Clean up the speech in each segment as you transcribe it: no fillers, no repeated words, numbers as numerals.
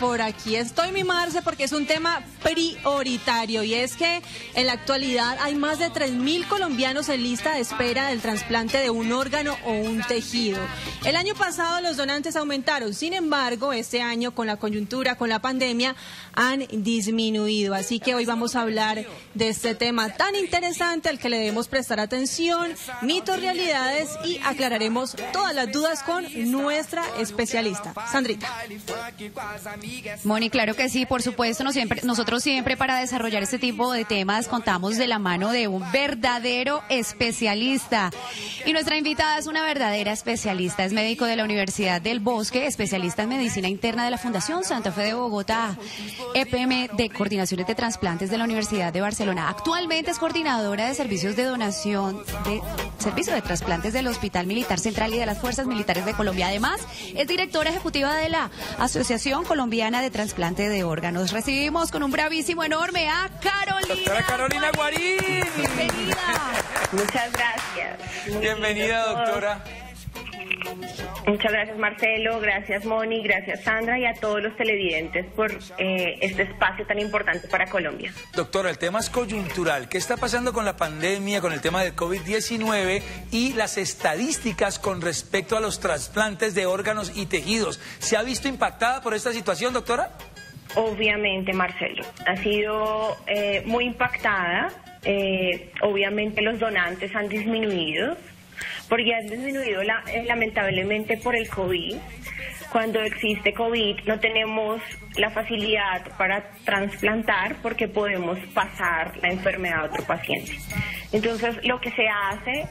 por aquí estoy, mi Marce, porque es un tema prioritario y es que en la actualidad hay más de 3.000 colombianos en lista de espera del trasplante de un órgano o un tejido. El año pasado los donantes aumentaron, sin embargo, este año con la coyuntura, con la pandemia, han disminuido. Así que hoy vamos a hablar de este tema tan interesante al que le debemos prestar atención, mitos, realidades, y aclararemos todas las dudas con nuestra especialista, Sandrita. Moni, claro que sí, por supuesto, nosotros siempre para desarrollar este tipo de temas contamos de la mano de un verdadero especialista. Y nuestra invitada es una verdadera especialista, es médico de la Universidad del Bosque, especialista en medicina interna de la Fundación Santa Fe de Bogotá, EPM de Coordinaciones de Trasplantes de la Universidad de Barcelona. Actualmente es coordinadora de servicios de donación, de servicio de trasplantes del Hospital Militar Central y de las Fuerzas Militares de Colombia. Además, es directora ejecutiva de la Asociación Colombiana de Trasplante de Órganos. Recibimos con un bravísimo enorme a Carolina. Doctora Carolina Guarín. Bienvenida. Muchas gracias. Bienvenida, doctora. Muchas gracias, Marcelo, gracias, Moni, gracias, Sandra, y a todos los televidentes por este espacio tan importante para Colombia. Doctora, el tema es coyuntural. ¿Qué está pasando con la pandemia, con el tema del COVID-19 y las estadísticas con respecto a los trasplantes de órganos y tejidos? ¿Se ha visto impactada por esta situación, doctora? Obviamente, Marcelo, ha sido muy impactada. Obviamente los donantes han disminuido, porque han disminuido lamentablemente por el COVID. Cuando existe COVID no tenemos la facilidad para trasplantar porque podemos pasar la enfermedad a otro paciente. Entonces lo que se hace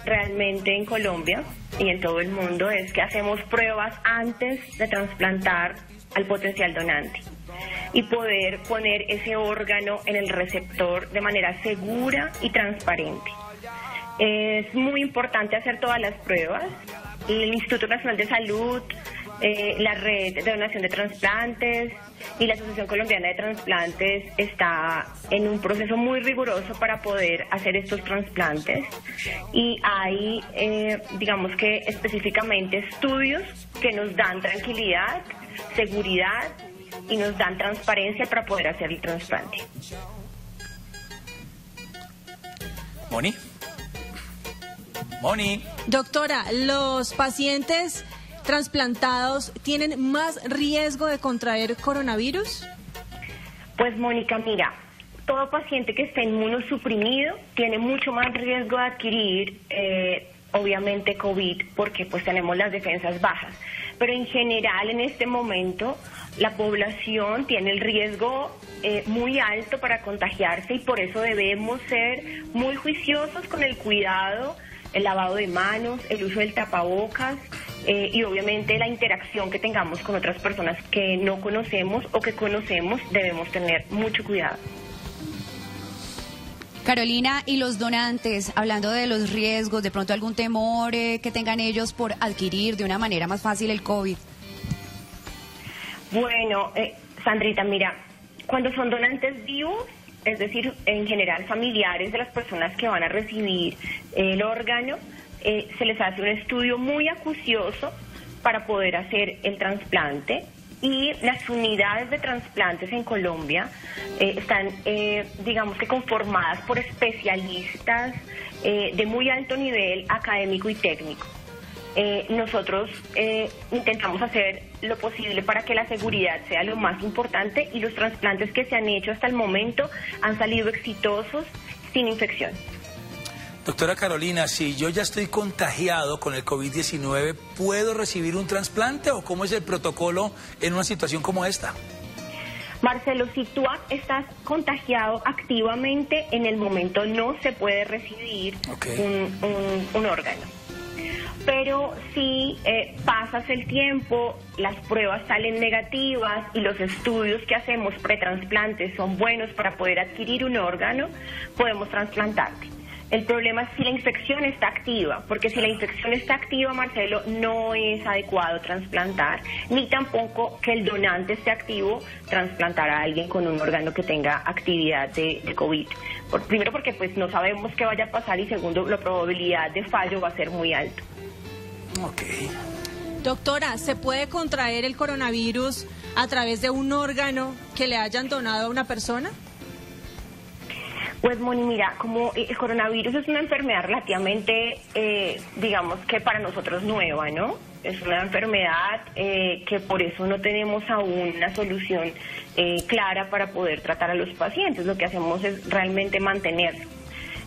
realmente en Colombia y en todo el mundo es que hacemos pruebas antes de trasplantar al potencial donante y poder poner ese órgano en el receptor de manera segura y transparente. Es muy importante hacer todas las pruebas. El Instituto Nacional de Salud, la Red de Donación de Trasplantes y la Asociación Colombiana de Trasplantes está en un proceso muy riguroso para poder hacer estos trasplantes. Y hay, digamos que específicamente estudios que nos dan tranquilidad, seguridad y nos dan transparencia para poder hacer el trasplante. Moni. Doctora, ¿los pacientes trasplantados tienen más riesgo de contraer coronavirus? Pues, Mónica, mira, todo paciente que esté inmunosuprimido tiene mucho más riesgo de adquirir, obviamente, COVID, porque pues tenemos las defensas bajas. Pero en general, en este momento, la población tiene el riesgo muy alto para contagiarse y por eso debemos ser muy juiciosos con el cuidado, el lavado de manos, el uso del tapabocas y obviamente la interacción que tengamos con otras personas que no conocemos o que conocemos, debemos tener mucho cuidado. Carolina, y los donantes, hablando de los riesgos, de pronto algún temor que tengan ellos por adquirir de una manera más fácil el COVID. Bueno, Sandrita, mira, cuando son donantes vivos, es decir, en general familiares de las personas que van a recibir el órgano, se les hace un estudio muy acucioso para poder hacer el trasplante. Y las unidades de trasplantes en Colombia están, digamos que conformadas por especialistas de muy alto nivel académico y técnico. Nosotros intentamos hacer lo posible para que la seguridad sea lo más importante y los trasplantes que se han hecho hasta el momento han salido exitosos sin infección. Doctora Carolina, si yo ya estoy contagiado con el COVID-19, ¿puedo recibir un trasplante o cómo es el protocolo en una situación como esta? Marcelo, si tú estás contagiado activamente, en el momento no se puede recibir un órgano. Pero si pasas el tiempo, las pruebas salen negativas y los estudios que hacemos pretrasplantes son buenos para poder adquirir un órgano, podemos trasplantarte. El problema es si la infección está activa, porque si la infección está activa, Marcelo, no es adecuado trasplantar, ni tampoco que el donante esté activo, trasplantar a alguien con un órgano que tenga actividad de COVID. Primero porque pues no sabemos qué vaya a pasar y segundo, la probabilidad de fallo va a ser muy alta. Ok. Doctora, ¿se puede contraer el coronavirus a través de un órgano que le hayan donado a una persona? Pues Moni, mira, como el coronavirus es una enfermedad relativamente, digamos que para nosotros nueva, ¿no? Es una enfermedad que por eso no tenemos aún una solución clara para poder tratar a los pacientes. Lo que hacemos es realmente mantenerlo.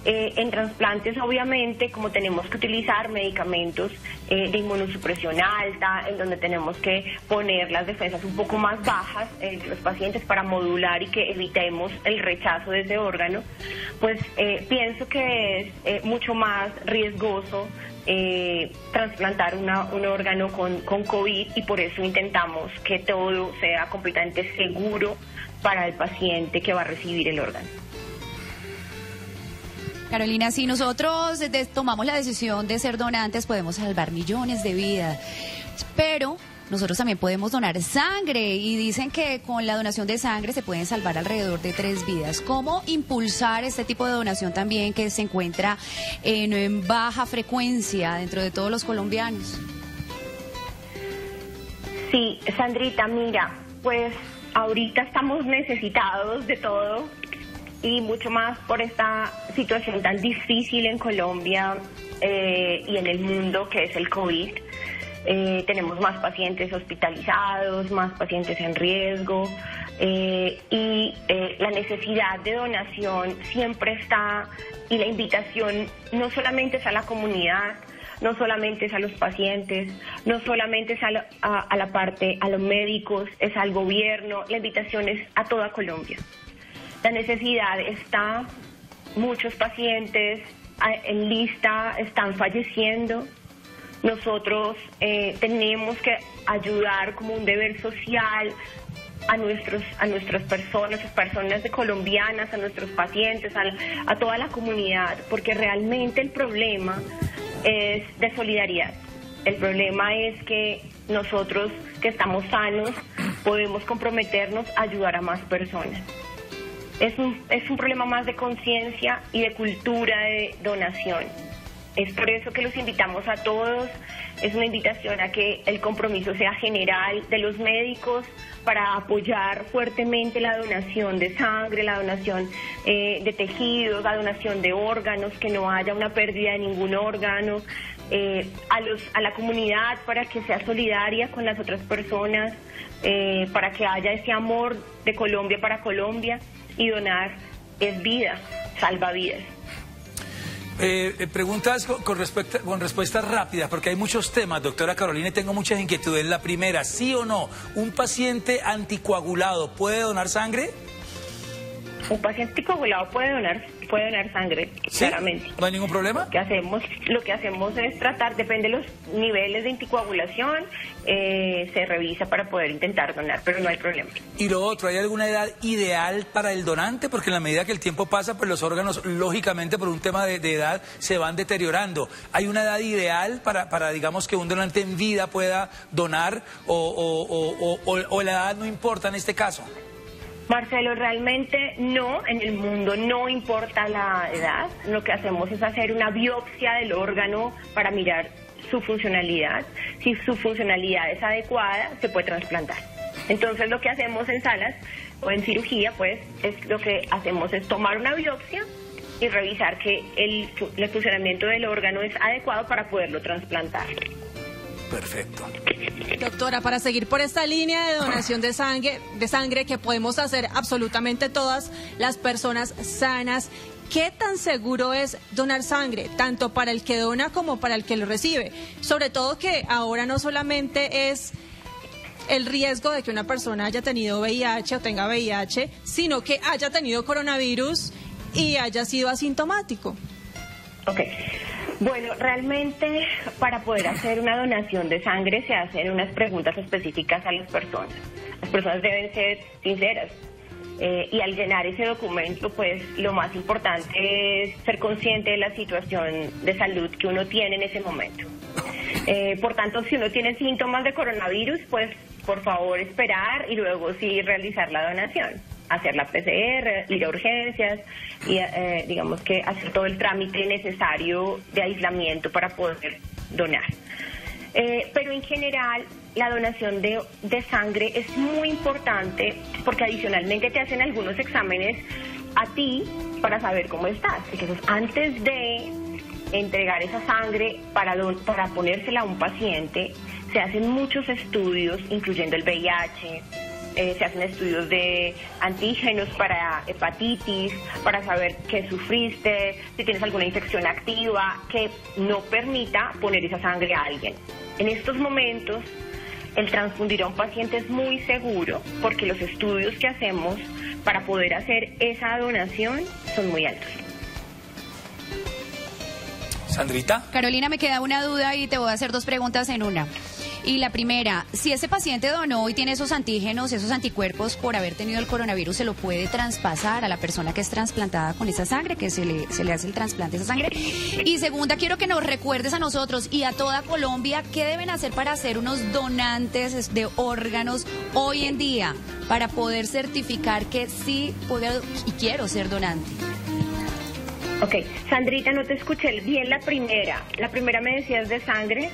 En trasplantes, obviamente, como tenemos que utilizar medicamentos de inmunosupresión alta, en donde tenemos que poner las defensas un poco más bajas en los pacientes para modular y que evitemos el rechazo de ese órgano, pues pienso que es mucho más riesgoso trasplantar un órgano con COVID, y por eso intentamos que todo sea completamente seguro para el paciente que va a recibir el órgano. Carolina, si nosotros tomamos la decisión de ser donantes, podemos salvar millones de vidas, pero nosotros también podemos donar sangre, y dicen que con la donación de sangre se pueden salvar alrededor de 3 vidas. ¿Cómo impulsar este tipo de donación también que se encuentra en baja frecuencia dentro de todos los colombianos? Sí, Sandrita, mira, pues ahorita estamos necesitados de todo, y mucho más por esta situación tan difícil en Colombia y en el mundo, que es el COVID. Tenemos más pacientes hospitalizados, más pacientes en riesgo, y la necesidad de donación siempre está, y la invitación no solamente es a la comunidad, no solamente es a los pacientes, no solamente es a los médicos, es al gobierno, la invitación es a toda Colombia. La necesidad está, muchos pacientes en lista están falleciendo. Nosotros tenemos que ayudar como un deber social a nuestras personas, a personas colombianas, a nuestros pacientes, a toda la comunidad, porque realmente el problema es de solidaridad. El problema es que nosotros, que estamos sanos, podemos comprometernos a ayudar a más personas. Es un problema más de conciencia y de cultura de donación. Es por eso que los invitamos a todos. Es una invitación a que el compromiso sea general de los médicos para apoyar fuertemente la donación de sangre, la donación de tejidos, la donación de órganos, que no haya una pérdida de ningún órgano, a la comunidad para que sea solidaria con las otras personas, para que haya ese amor de Colombia para Colombia. Y donar es vida, salva vidas. Preguntas con respuestas rápidas, porque hay muchos temas, doctora Carolina, y tengo muchas inquietudes. La primera, ¿sí o no? ¿Un paciente anticoagulado puede donar sangre? Un paciente anticoagulado puede donar sangre, ¿sí? Claramente. ¿No hay ningún problema? Lo que hacemos es tratar, depende de los niveles de anticoagulación, se revisa para poder intentar donar, pero no hay problema. Y lo otro, ¿hay alguna edad ideal para el donante? Porque en la medida que el tiempo pasa, pues los órganos, lógicamente, por un tema de edad, se van deteriorando. ¿Hay una edad ideal para digamos, que un donante en vida pueda donar, o la edad no importa en este caso? Marcelo, realmente no, en el mundo no importa la edad. Lo que hacemos es hacer una biopsia del órgano para mirar su funcionalidad. Si su funcionalidad es adecuada, se puede trasplantar. Entonces lo que hacemos en salas o en cirugía, pues, lo que hacemos es tomar una biopsia y revisar que el funcionamiento del órgano es adecuado para poderlo trasplantar. Perfecto. Doctora, para seguir por esta línea de donación de sangre que podemos hacer absolutamente todas las personas sanas, ¿qué tan seguro es donar sangre, tanto para el que dona como para el que lo recibe? Sobre todo que ahora no solamente es el riesgo de que una persona haya tenido VIH o tenga VIH, sino que haya tenido coronavirus y haya sido asintomático. Ok. Bueno, realmente para poder hacer una donación de sangre se hacen unas preguntas específicas a las personas. Las personas deben ser sinceras y al llenar ese documento, pues lo más importante es ser consciente de la situación de salud que uno tiene en ese momento. Por tanto, si uno tiene síntomas de coronavirus, pues por favor esperar y luego sí realizar la donación. Hacer la PCR, ir a urgencias y digamos que hacer todo el trámite necesario de aislamiento para poder donar. Pero en general la donación de sangre es muy importante porque adicionalmente te hacen algunos exámenes a ti para saber cómo estás. Entonces, antes de entregar esa sangre para ponérsela a un paciente, se hacen muchos estudios, incluyendo el VIH, se hacen estudios de antígenos para hepatitis, para saber qué sufriste, si tienes alguna infección activa que no permita poner esa sangre a alguien. En estos momentos, el transfundir a un paciente es muy seguro porque los estudios que hacemos para poder hacer esa donación son muy altos. Sandrita. Carolina, me queda una duda y te voy a hacer dos preguntas en una. Y la primera, si ese paciente donó y tiene esos antígenos, esos anticuerpos por haber tenido el coronavirus, ¿se lo puede traspasar a la persona que es trasplantada con esa sangre, que se le hace el trasplante de esa sangre? Y segunda, quiero que nos recuerdes a nosotros y a toda Colombia qué deben hacer para ser unos donantes de órganos hoy en día, para poder certificar que sí puedo y quiero ser donante. Ok, Sandrita, no te escuché bien la primera. La primera me decías de sangre.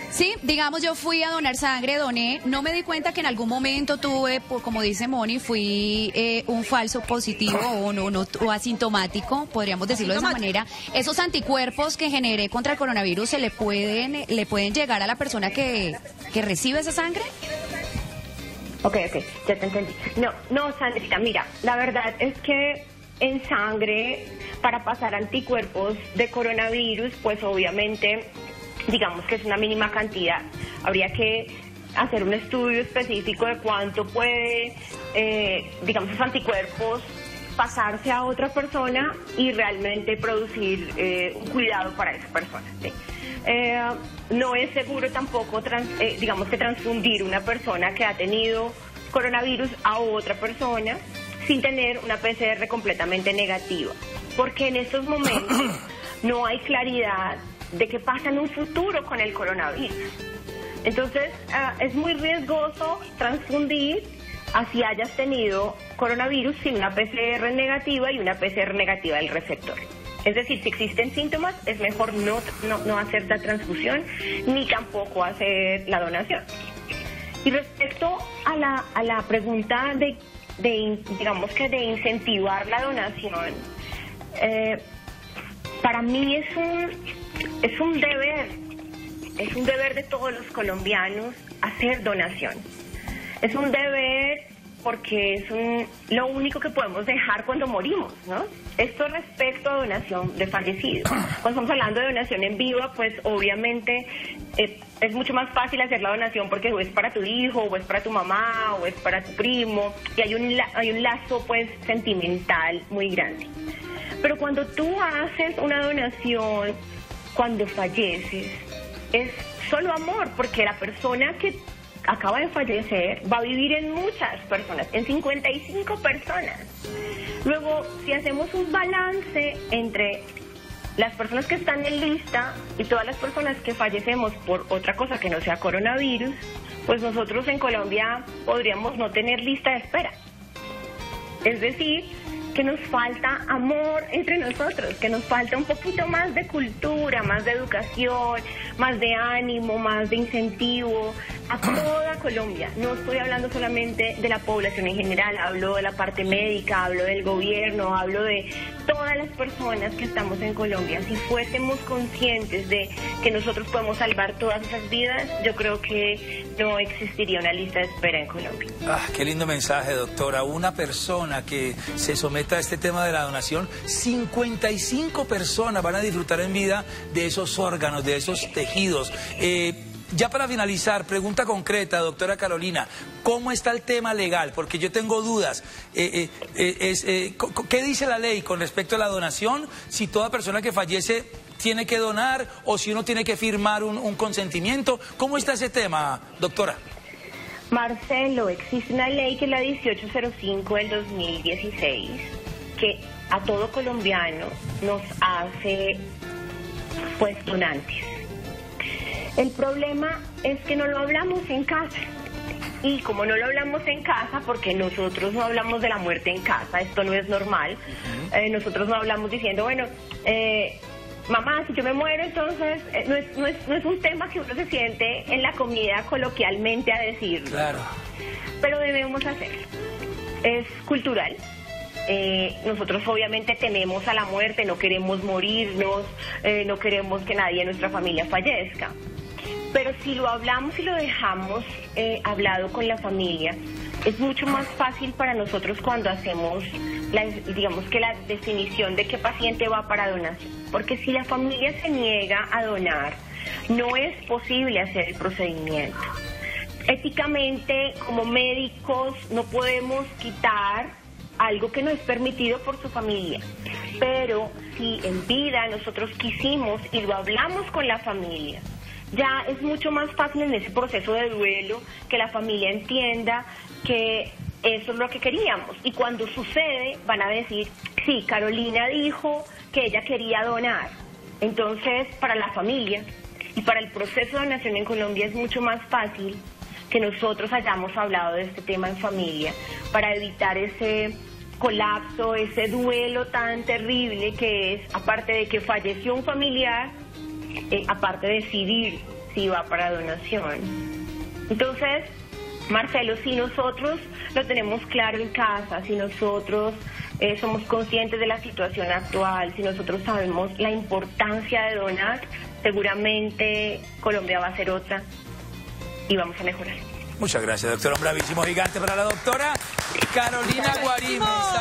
Sí, digamos, yo fui a donar sangre, doné, no me di cuenta que en algún momento tuve, como dice Moni, fui un falso positivo o asintomático, podríamos decirlo de esa manera. Esos anticuerpos que generé contra el coronavirus, ¿le pueden llegar a la persona que recibe esa sangre? Ok, ya te entendí. No, Sandrita, mira, la verdad es que en sangre, para pasar anticuerpos de coronavirus, pues obviamente, digamos que es una mínima cantidad. Habría que hacer un estudio específico de cuánto puede, digamos, esos anticuerpos pasarse a otra persona y realmente producir un cuidado para esa persona, ¿sí? No es seguro tampoco, digamos, que transfundir una persona que ha tenido coronavirus a otra persona sin tener una PCR completamente negativa, porque en estos momentos no hay claridad de qué pasa en un futuro con el coronavirus. Entonces, es muy riesgoso transfundir así hayas tenido coronavirus sin una PCR negativa y una PCR negativa del receptor. Es decir, si existen síntomas, es mejor no hacer la transfusión ni tampoco hacer la donación. Y respecto a la pregunta de digamos que de incentivar la donación, para mí es un deber de todos los colombianos hacer donación. Es un deber porque es lo único que podemos dejar cuando morimos, ¿no? Esto respecto a donación de fallecidos. Cuando estamos hablando de donación en viva, pues obviamente es mucho más fácil hacer la donación porque o es para tu hijo, o es para tu mamá, o es para tu primo, y hay un lazo pues sentimental muy grande. Pero cuando tú haces una donación, cuando falleces, es solo amor, porque la persona que acaba de fallecer va a vivir en muchas personas, en 55 personas. Luego, si hacemos un balance entre las personas que están en lista y todas las personas que fallecemos por otra cosa que no sea coronavirus, pues nosotros en Colombia podríamos no tener lista de espera. Es decir, que nos falta amor entre nosotros, que nos falta un poquito más de cultura, más de educación, más de ánimo, más de incentivo a toda Colombia. No estoy hablando solamente de la población en general, hablo de la parte médica, hablo del gobierno, hablo de todas las personas que estamos en Colombia. Si fuésemos conscientes de que nosotros podemos salvar todas esas vidas, yo creo que no existiría una lista de espera en Colombia. Qué lindo mensaje, doctora. Una persona que se someta a este tema de la donación, 55 personas van a disfrutar en vida de esos órganos, de esos tejidos. Ya para finalizar, pregunta concreta, doctora Carolina, ¿cómo está el tema legal? Porque yo tengo dudas. ¿Qué dice la ley con respecto a la donación? Si toda persona que fallece tiene que donar o si uno tiene que firmar un consentimiento. ¿Cómo está ese tema, doctora? Marcelo, existe una ley que es la 1805 del 2016, que a todo colombiano nos hace, pues, donantes. El problema es que no lo hablamos en casa. Y como no lo hablamos en casa, porque nosotros no hablamos de la muerte en casa, esto no es normal, nosotros no hablamos diciendo, bueno, mamá, si yo me muero, entonces no es un tema que uno se siente en la comida coloquialmente a decirlo. Claro. Pero debemos hacerlo. Es cultural. Nosotros obviamente tememos a la muerte, no queremos morirnos, no queremos que nadie de nuestra familia fallezca. Pero si lo hablamos y lo dejamos hablado con la familia, es mucho más fácil para nosotros cuando hacemos, digamos que la definición de qué paciente va para donación. Porque si la familia se niega a donar, no es posible hacer el procedimiento. Éticamente, como médicos, no podemos quitar algo que no es permitido por su familia. Pero si en vida nosotros quisimos y lo hablamos con la familia, ya es mucho más fácil en ese proceso de duelo que la familia entienda que eso es lo que queríamos. Y cuando sucede, van a decir, sí, Carolina dijo que ella quería donar. Entonces, para la familia y para el proceso de donación en Colombia es mucho más fácil que nosotros hayamos hablado de este tema en familia para evitar ese colapso, ese duelo tan terrible que es, aparte de que falleció un familiar, aparte de decidir si va para donación. Entonces, Marcelo, si nosotros lo tenemos claro en casa, si nosotros somos conscientes de la situación actual, si nosotros sabemos la importancia de donar, seguramente Colombia va a ser otra y vamos a mejorar. Muchas gracias, doctora. Un bravísimo gigante para la doctora Carolina Guarín.